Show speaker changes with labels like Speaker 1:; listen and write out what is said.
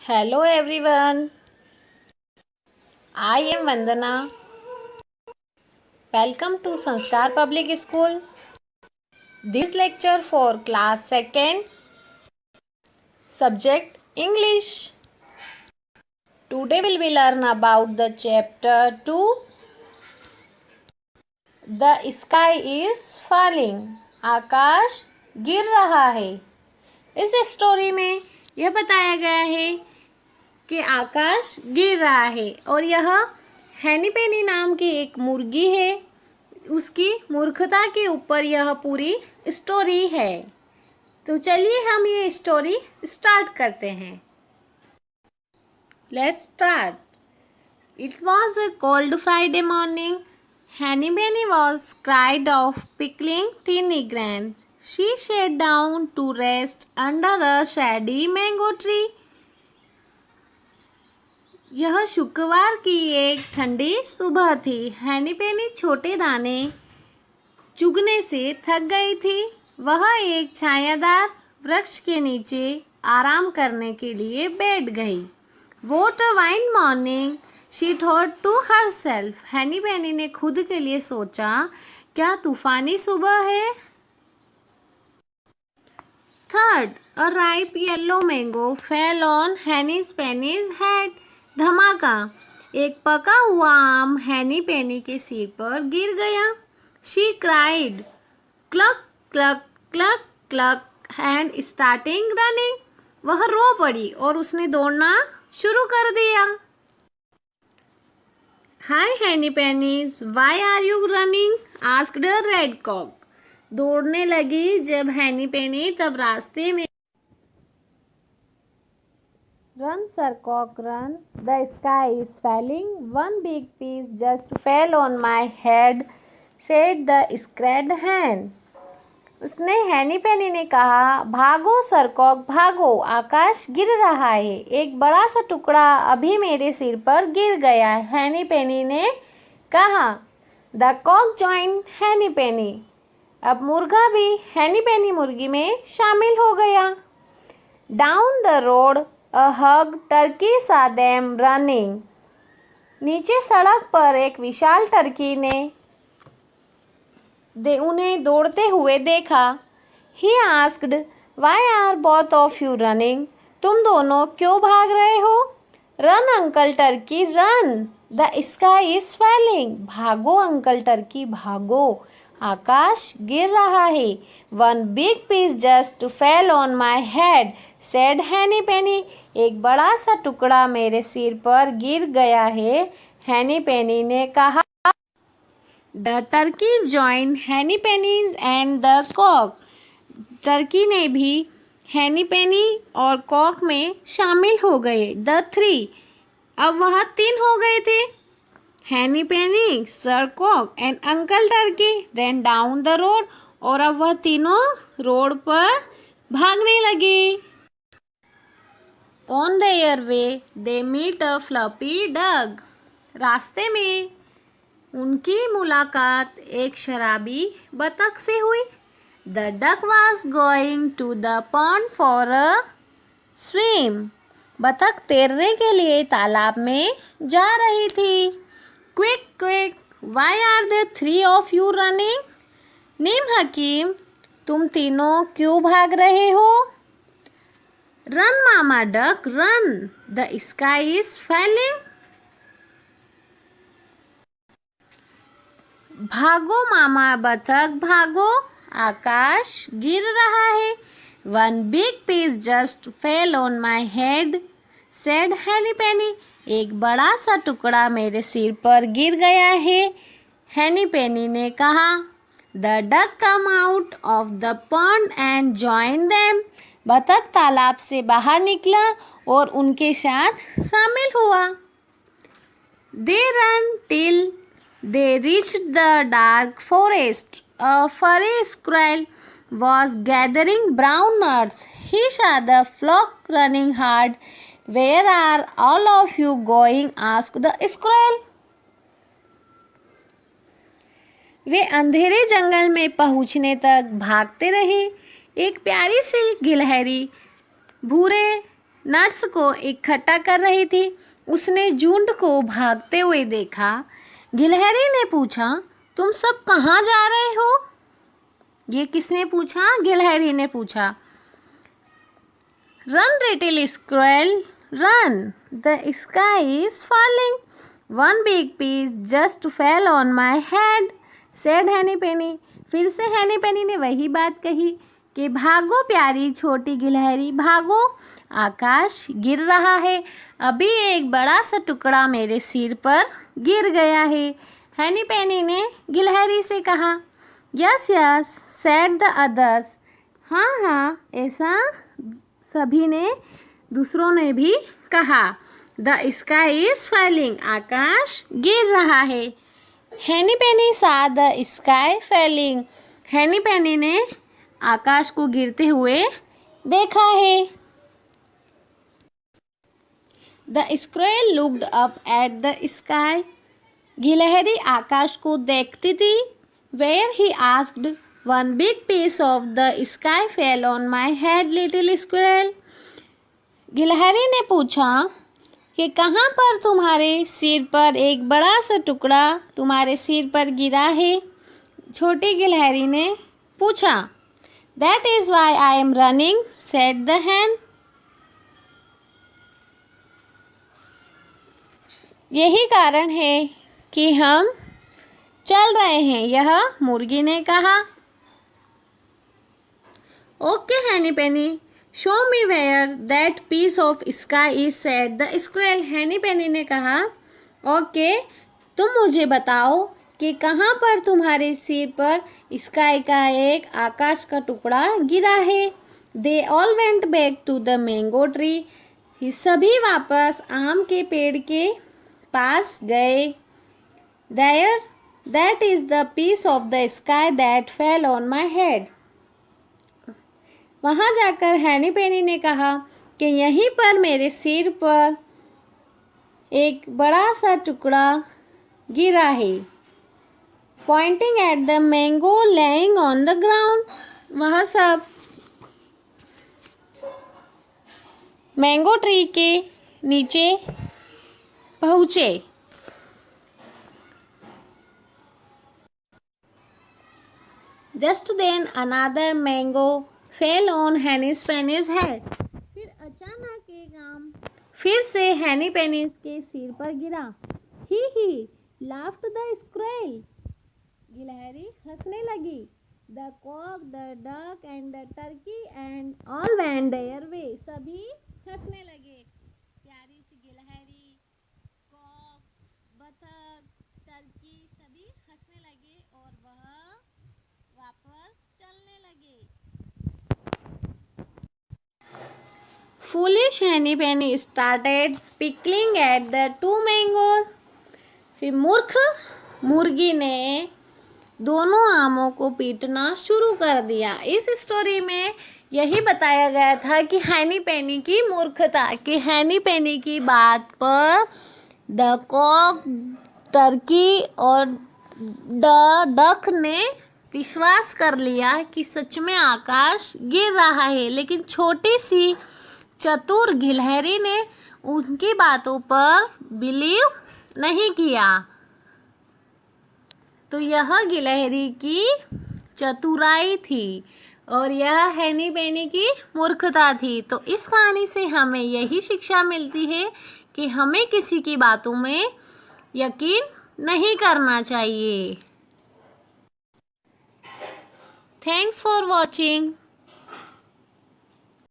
Speaker 1: Hello everyone, I am Vandana. Welcome to Sanskar Public School. This lecture for class 2nd, subject English. Today we will learn about the chapter 2, The sky is falling. आकाश गिर रहा है। इस story में यह बताया गया है कि आकाश गिर रहा है और यह हैनी पेनी नाम की एक मुर्गी है, उसकी मूर्खता के ऊपर यह पूरी स्टोरी है। तो चलिए हम ये स्टोरी स्टार्ट करते हैं। Let's start. It was a cold Friday morning. हैनी पेनी was cried of pickling thin grains. She sat down to rest under a shady mango tree. यह शुक्रवार की एक ठंडी सुबह थी. हैनी पेनी छोटे दाने चुगने से थक गई थी. वह एक छायादार वृक्ष के नीचे आराम करने के लिए बैठ गई. What a fine morning, she thought to herself. हैनी पेनी ने खुद के लिए सोचा, क्या तूफानी सुबह है. Third, a ripe yellow mango fell on हैनी पेनी's head. धमाका, एक पका हुआ आम हैनी पेनी के सिर पर गिर गया. She cried, cluck, cluck, cluck, cluck, and starting running. वह रो पड़ी और उसने दौड़ना शुरू कर दिया. Hi Henny Pennies, why are you running? asked a red cock. दौड़ने लगी जब हैनी पेनी तब रास्ते में Run, Sir Cock, run. The sky is falling. One big piece just fell on my head, said the scared hen. उसने हैनी Penny ने कहा, भागो सरकॉक भागो, आकाश गिर रहा है. एक बड़ा सा टुकड़ा अभी मेरे सिर पर गिर गया. हैनी पेनी ने कहा. द कॉक जॉइन हैनी पेनी. अब मुर्गा भी हैनी पेनी मुर्गी में शामिल हो गया. Down the road a hug Turkey सा देम रनिंग. नीचे सड़क पर एक विशाल टर्की ने उन्हें दौड़ते हुए देखा. He asked, why are both of you running. तुम दोनों क्यों भाग रहे हो. Run uncle turkey run, the sky is falling. भागो अंकल टर्की भागो, आकाश गिर रहा है. One big piece just fell on my head, said Henny Penny. एक बड़ा सा टुकड़ा मेरे सिर पर गिर गया है, हैनी पेनी ने कहा. The turkey joined Henny Penny's and the cock. Turkey ने भी हैनी पेनी और कॉक में शामिल हो गए. द थ्री, अब वह 3 हो गए थे. Henny Penny, sir cock and uncle turkey ran down the road. और अब वह तीनों रोड पर भागने लगे. On their way they meet a fluffy duck. रास्ते में उनकी मुलाकात एक शराबी बतख से हुई. The duck was going to the pond for a swim. बतख तैरने के लिए तालाब में जा रही थी. Quick quick, why are the 3 of you running. नीम हकीम, तुम तीनों क्यों भाग रहे हो. Run mama duck run, the sky is falling. भागो मामा बतख भागो, आकाश गिर रहा है. One big piece just fell on my head, said Henny Penny. एक बड़ा सा टुकड़ा मेरे सिर पर गिर गया है, हैनी पेनी ने कहा. The duck come out of the pond and join them. बतख तालाब से बाहर निकला और उनके साथ शामिल हुआ. They run till they reached the dark forest. A furry squirrel was gathering brown nuts. He saw the flock running hard. Where are all of you going? asked the squirrel. वे अंधेरे जंगल में पहुंचने तक भागते रहे. एक प्यारी सी गिलहरी भूरे नट्स को इकट्ठा कर रही थी। उसने झुंड को भागते हुए देखा। गिलहरी ने पूछा, तुम सब कहाँ जा रहे हो? ये किसने पूछा? गिलहरी ने पूछा। Run little squirrel run, the sky is falling, one big piece just fell on my head, said Henny Penny. फिर से हैनी पेनी ने वही बात कही कि भागो प्यारी छोटी गिलहरी भागो, आकाश गिर रहा है, अभी एक बड़ा सा टुकड़ा मेरे सिर पर गिर गया है। हैनी पेनी ने गिलहरी से कहा। Yes yes said the others, हाँ हाँ ऐसा सभी ने दूसरों ने भी कहा। द स्काई इज फॉलिंग, आकाश गिर रहा है। हैनी पेनी सा द स्काई फॉलिंग, हैनी पेनी ने आकाश को गिरते हुए देखा है। The squirrel looked up at the sky, गिलहरी आकाश को देखती थी। Where he asked, one big piece of the sky fell on my head little squirrel, गिलहरी ने पूछा कि कहाँ पर तुम्हारे सिर पर एक बड़ा सा टुकड़ा तुम्हारे सिर पर गिरा है? छोटी गिलहरी ने पूछा। That is why I am running, said the hen, यही कारण है कि हम चल रहे हैं, यह मुर्गी ने कहा। Okay Henny Penny, show me where that piece of sky is, said the squirrel, Henny Penny ने कहा। ओके तुम मुझे बताओ कि कहाँ पर तुम्हारे सिर पर स्काई का एक आकाश का टुकड़ा गिरा है। They all went back to the mango tree, सभी वापस आम के पेड़ के पास गए। There that is the piece of the sky that fell on my head, वहाँ जाकर हैनी पेनी ने कहा कि यहीं पर मेरे सिर पर एक बड़ा सा टुकड़ा गिरा है। Pointing at the mango lying on the ground, वह सब मैंगो ट्री के नीचे पहुँचे। Just then another mango fell on Henny's Penny's head, फिर अचानक एक आम फिर से हैनी पेनीज के सिर पर गिरा। ही लाफ्ड द स्क्वेरल, गिलहरी हंसने लगी। The cock, the duck and the turkey and all went their way, सभी हंसने लगे। प्यारी सी गिलहरी, कॉक, बतख, टर्की सभी हंसने लगे और वह वापस चलने लगे। Foolish Henny Penny started pickling at the two mangoes, फिर मूर्ख मुर्गी ने दोनों आमों को पीटना शुरू कर दिया। इस स्टोरी में यही बताया गया था कि हैनी पेनी की मूर्खता, कि हैनी पेनी की बात पर द कॉक, टर्की और द डक ने विश्वास कर लिया कि सच में आकाश गिर रहा है, लेकिन छोटी सी चतुर गिलहरी ने उनकी बातों पर बिलीव नहीं किया। तो यह गिलहरी की चतुराई थी और यह हैनी पेनी की मूर्खता थी। तो इस कहानी से हमें यही शिक्षा मिलती है कि हमें किसी की बातों में यकीन नहीं करना चाहिए। Thanks for watching.